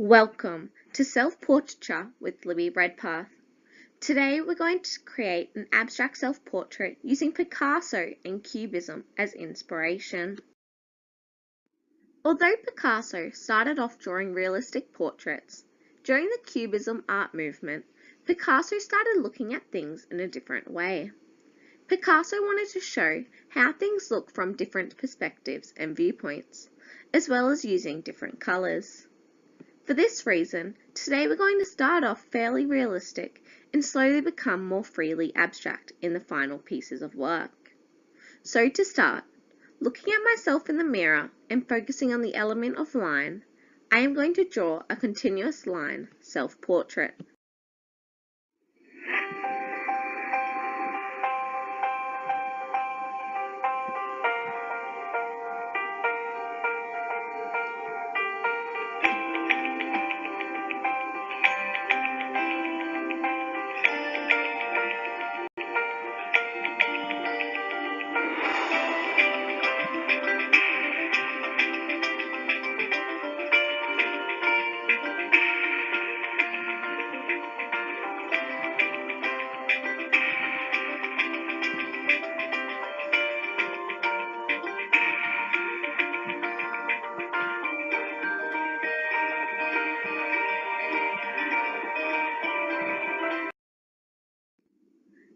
Welcome to Self-Portraiture with Libby Redpath. Today we're going to create an abstract self-portrait using Picasso and Cubism as inspiration. Although Picasso started off drawing realistic portraits, during the Cubism art movement, Picasso started looking at things in a different way. Picasso wanted to show how things look from different perspectives and viewpoints, as well as using different colours. For this reason, today we're going to start off fairly realistic and slowly become more freely abstract in the final pieces of work. So to start, looking at myself in the mirror and focusing on the element of line, I am going to draw a continuous line self-portrait.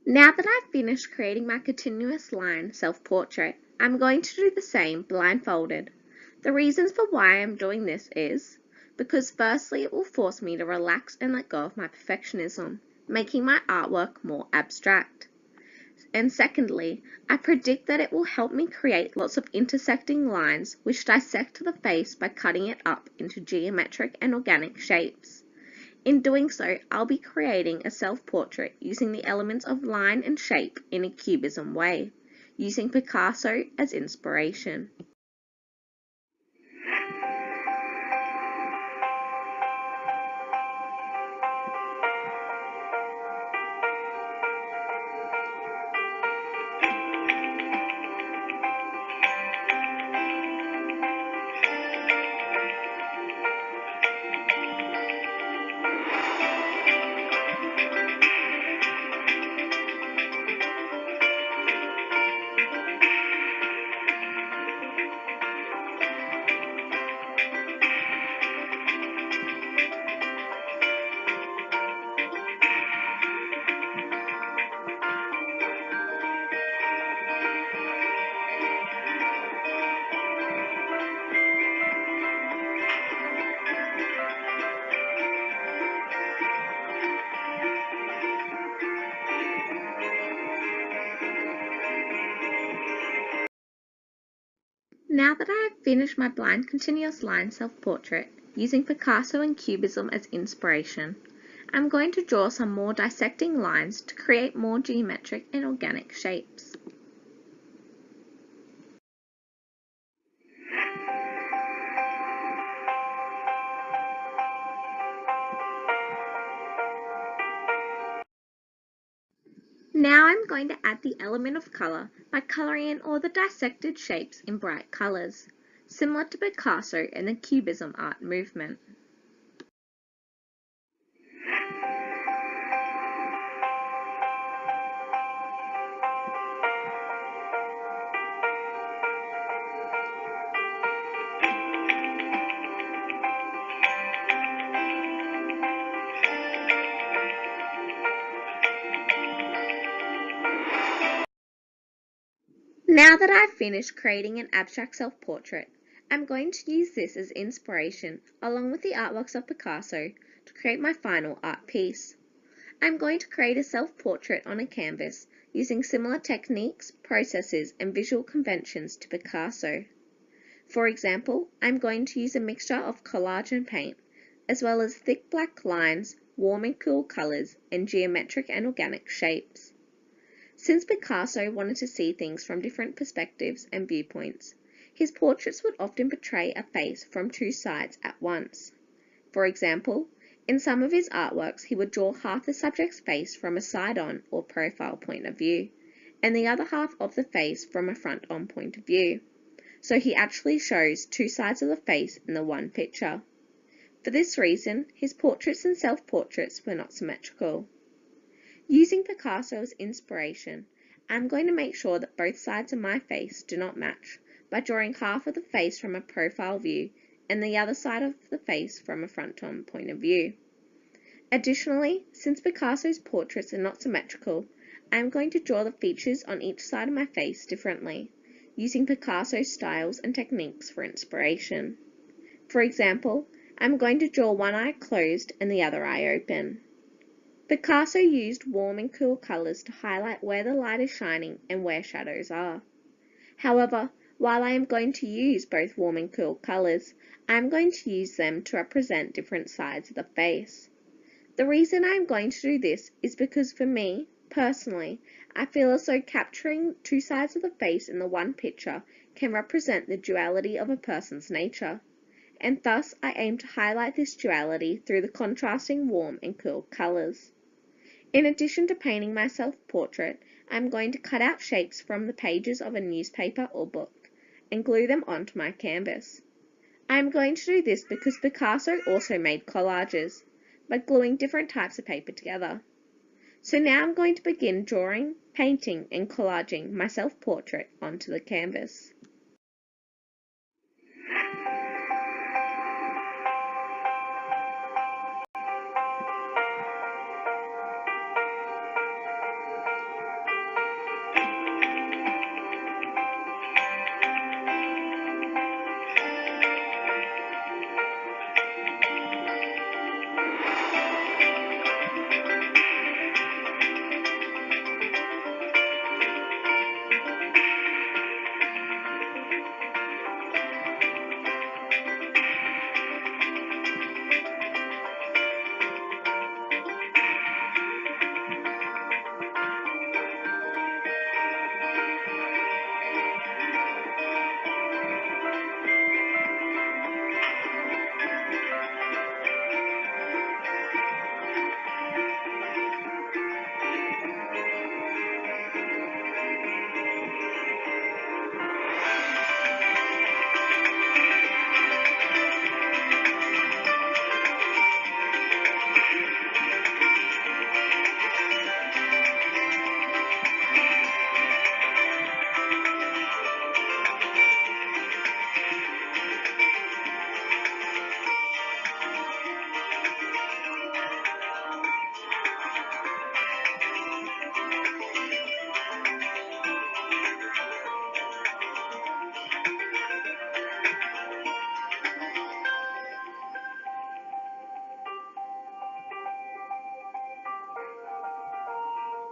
Now that I've finished creating my continuous line self-portrait, I'm going to do the same blindfolded. The reasons for why I'm doing this is because firstly it will force me to relax and let go of my perfectionism, making my artwork more abstract. And secondly, I predict that it will help me create lots of intersecting lines which dissect the face by cutting it up into geometric and organic shapes. In doing so, I'll be creating a self-portrait using the elements of line and shape in a Cubism way, using Picasso as inspiration. Now that I have finished my blind continuous line self-portrait, using Picasso and Cubism as inspiration, I'm going to draw some more dissecting lines to create more geometric and organic shapes. Now I'm going to add the element of colour by colouring in all the dissected shapes in bright colours, similar to Picasso and the Cubism art movement. Now that I've finished creating an abstract self-portrait, I'm going to use this as inspiration along with the artworks of Picasso to create my final art piece. I'm going to create a self-portrait on a canvas using similar techniques, processes and visual conventions to Picasso. For example, I'm going to use a mixture of collage and paint, as well as thick black lines, warm and cool colours and geometric and organic shapes. Since Picasso wanted to see things from different perspectives and viewpoints, his portraits would often portray a face from two sides at once. For example, in some of his artworks he would draw half the subject's face from a side-on or profile point of view, and the other half of the face from a front-on point of view. So he actually shows two sides of the face in the one picture. For this reason, his portraits and self-portraits were not symmetrical. Using Picasso as inspiration, I'm going to make sure that both sides of my face do not match by drawing half of the face from a profile view and the other side of the face from a front-on point of view. Additionally, since Picasso's portraits are not symmetrical, I am going to draw the features on each side of my face differently, using Picasso's styles and techniques for inspiration. For example, I'm going to draw one eye closed and the other eye open. Picasso used warm and cool colours to highlight where the light is shining and where shadows are. However, while I am going to use both warm and cool colours, I am going to use them to represent different sides of the face. The reason I am going to do this is because for me, personally, I feel as though capturing two sides of the face in the one picture can represent the duality of a person's nature, and thus I aim to highlight this duality through the contrasting warm and cool colours. In addition to painting my self-portrait, I am going to cut out shapes from the pages of a newspaper or book and glue them onto my canvas. I am going to do this because Picasso also made collages by gluing different types of paper together. So now I'm going to begin drawing, painting and collaging my self-portrait onto the canvas.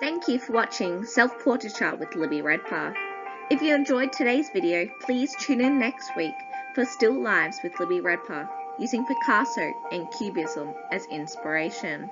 Thank you for watching Self-Portraiture with Libby Redpath. If you enjoyed today's video, please tune in next week for Still Lives with Libby Redpath, using Picasso and Cubism as inspiration.